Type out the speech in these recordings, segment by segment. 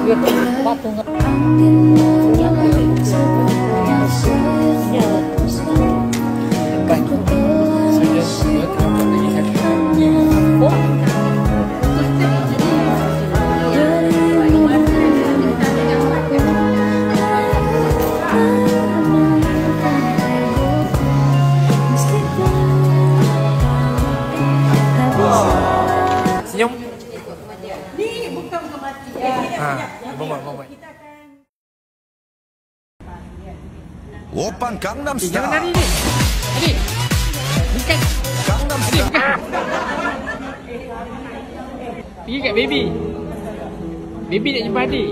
việc batu nggak senyum. Ini bukan kematian. Bombay. Oppan Gangnam Jangan Style. lari ni. Adik. Bukan. Gangnam Adik, Style. bukan. Pergi kat baby. Baby nak jumpa adik.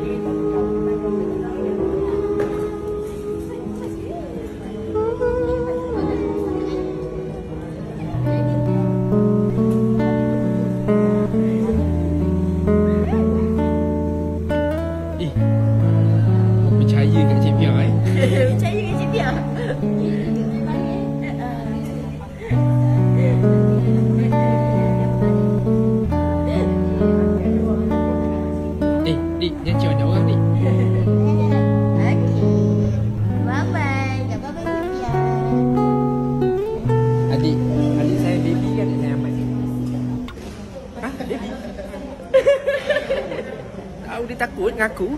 Percaya kat Cik Pia Percaya ke Cik Pia? Dik, jangan cium ada orang, Dik. Okey. Bye-bye. Tak bye-bye Cik Pia. Adik saya baby kan adik saya amat. Hah? Baby? Tahu dia takut dengan aku.